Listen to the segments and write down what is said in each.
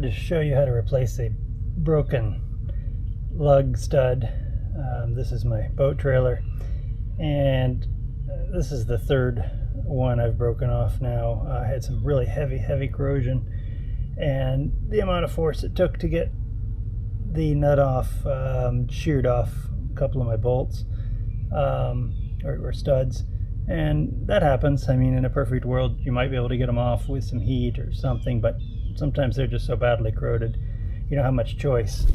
to show you how to replace a broken lug stud. This is my boat trailer, and this is the third one I've broken off now. I had some really heavy corrosion, and the amount of force it took to get the nut off sheared off a couple of my bolts or studs. And that happens. I mean, in a perfect world, you might be able to get them off with some heat or something, but sometimes they're just so badly corroded, you don't have much choice.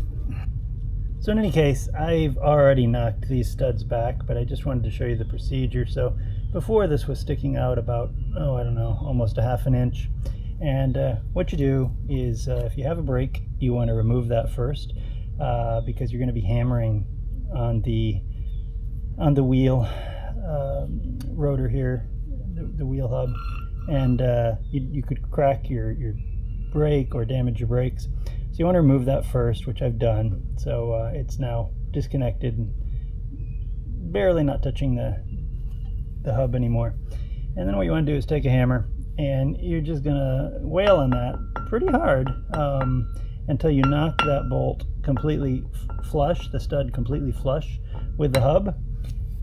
So in any case, I've already knocked these studs back, but I just wanted to show you the procedure. So before, this was sticking out about, I don't know, almost a half an inch. And what you do is, if you have a brake, you want to remove that first, because you're going to be hammering on the wheel rotor here, the wheel hub, and you could crack your brake or damage your brakes. So you want to remove that first, which I've done. So it's now disconnected, barely not touching the hub anymore. And then what you want to do is take a hammer, and you're just gonna wail on that pretty hard until you knock that bolt completely flush, the stud completely flush with the hub.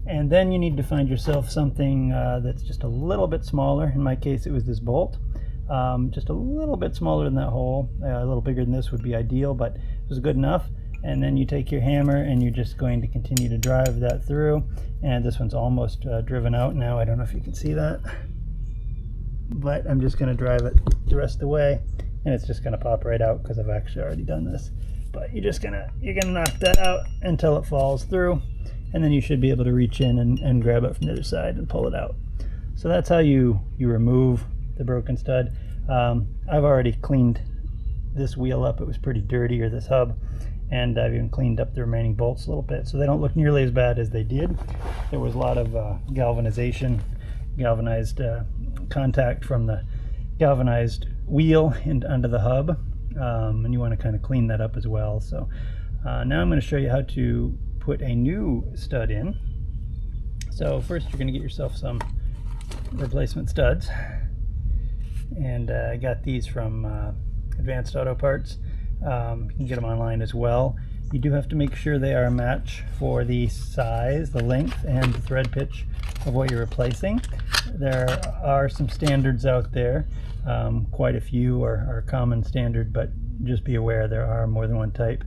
And then you need to find yourself something that's just a little bit smaller. In my case, it was this bolt, just a little bit smaller than that hole. A little bigger than this would be ideal, but it was good enough. And then you take your hammer and you're just going to continue to drive that through. And this one's almost driven out now. I don't know if you can see that, but I'm just going to drive it the rest of the way, and it's just going to pop right out because I've actually already done this. But you're gonna knock that out until it falls through, and then you should be able to reach in and grab it from the other side and pull it out. So that's how you remove the broken stud. I've already cleaned this wheel up. It was pretty dirty, or this hub, and I've even cleaned up the remaining bolts a little bit, so they don't look nearly as bad as they did. There was a lot of galvanized contact from the galvanized wheel and under the hub, and you want to kind of clean that up as well. So now I'm going to show you how to put a new stud in. So first, you're going to get yourself some replacement studs, and I got these from Advanced Auto Parts. You can get them online as well. You do have to make sure they are a match for the size, the length, and the thread pitch of what you're replacing. There are some standards out there. Quite a few are common standard, but just be aware there are more than one type.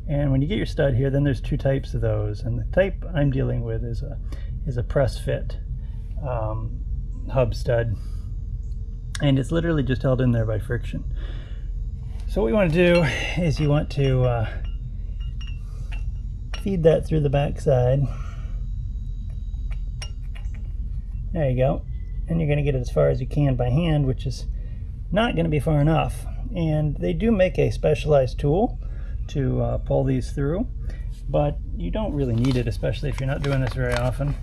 And when you get your stud here, then there's two types of those, and the type I'm dealing with is a press fit hub stud, and it's literally just held in there by friction. So what you want to do is you want to feed that through the back side. There you go. And you're going to get it as far as you can by hand, which is not going to be far enough. And they do make a specialized tool to pull these through, but you don't really need it, especially if you're not doing this very often.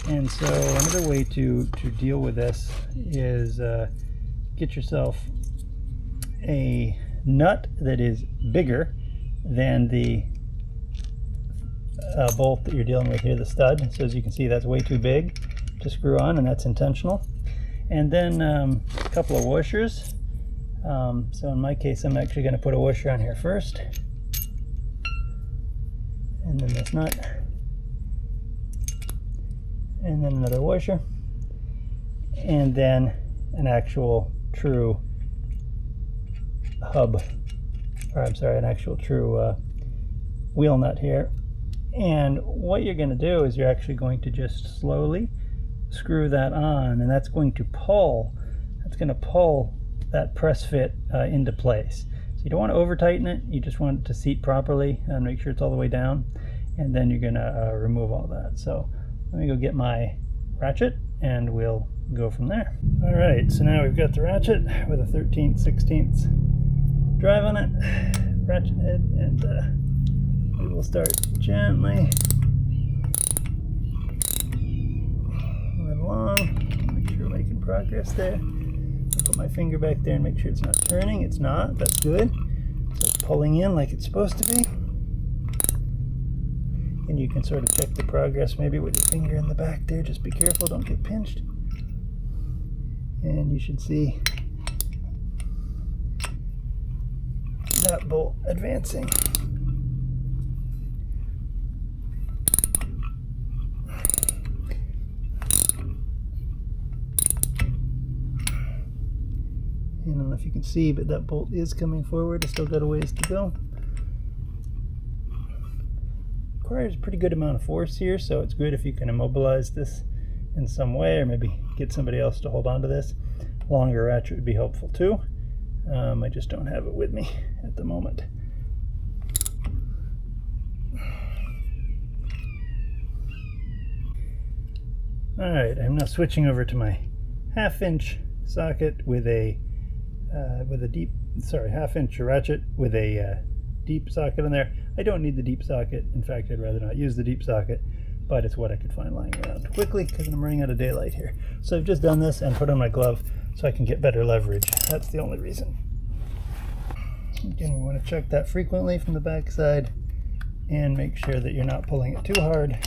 And so another way to deal with this is get yourself a nut that is bigger than the bolt that you're dealing with here, the stud. So as you can see, that's way too big to screw on, and that's intentional. And then a couple of washers. So in my case, I'm actually going to put a washer on here first, and then this nut, and then another washer, and then an actual true hub, or I'm sorry, an actual true wheel nut here. And what you're going to do is you're actually going to just slowly screw that on, and that's going to pull that press fit into place. So you don't want to over tighten it, you just want it to seat properly and make sure it's all the way down, and then you're going to remove all that. So let me go get my ratchet and we'll go from there. All right, so now we've got the ratchet with a 13/16 drive on it, ratchet head, and we will start gently move along. Make sure we're making progress there. I'll put my finger back there and make sure it's not turning. It's not. That's good. So it's pulling in like it's supposed to be. And you can sort of check the progress maybe with your finger in the back there. Just be careful, don't get pinched. And you should see that bolt advancing. I don't know if you can see, but that bolt is coming forward. I still got a ways to go. Requires a pretty good amount of force here, so it's good if you can immobilize this in some way, or maybe get somebody else to hold on to this. Longer ratchet would be helpful too. I just don't have it with me at the moment. Alright, I'm now switching over to my half-inch socket with a half-inch ratchet with a deep socket in there. I don't need the deep socket. In fact, I'd rather not use the deep socket, but it's what I could find lying around quickly because I'm running out of daylight here. So I've just done this and put on my glove so I can get better leverage. That's the only reason. Again, we want to check that frequently from the back side and make sure that you're not pulling it too hard,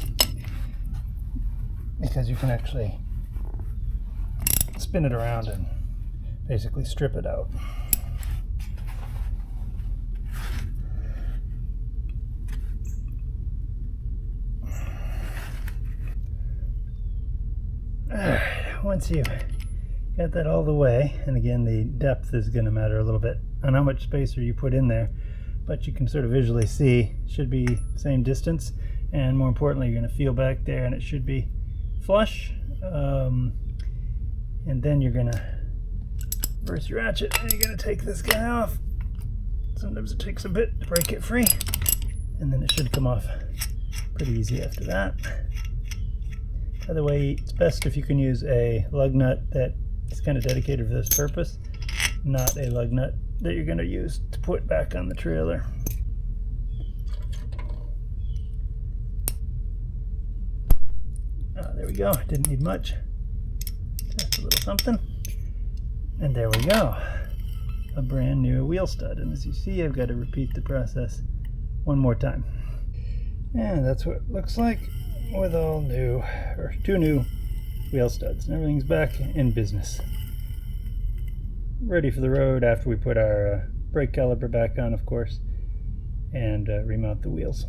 because you can actually spin it around and basically strip it out. Alright, once you got that all the way, and again the depth is going to matter a little bit on how much spacer you put in there, but you can sort of visually see it should be same distance, and more importantly you're going to feel back there and it should be flush, and then you're going to reverse your ratchet and you're going to take this guy off. Sometimes it takes a bit to break it free, and then it should come off pretty easy after that. By the way, it's best if you can use a lug nut that is kind of dedicated for this purpose, not a lug nut that you're going to use to put back on the trailer. There we go. Didn't need much. Just a little something. And there we go. A brand new wheel stud. And as you see, I've got to repeat the process one more time. And that's what it looks like with all new, or two new wheel studs. And everything's back in business. Ready for the road after we put our brake caliper back on, of course, and remount the wheels.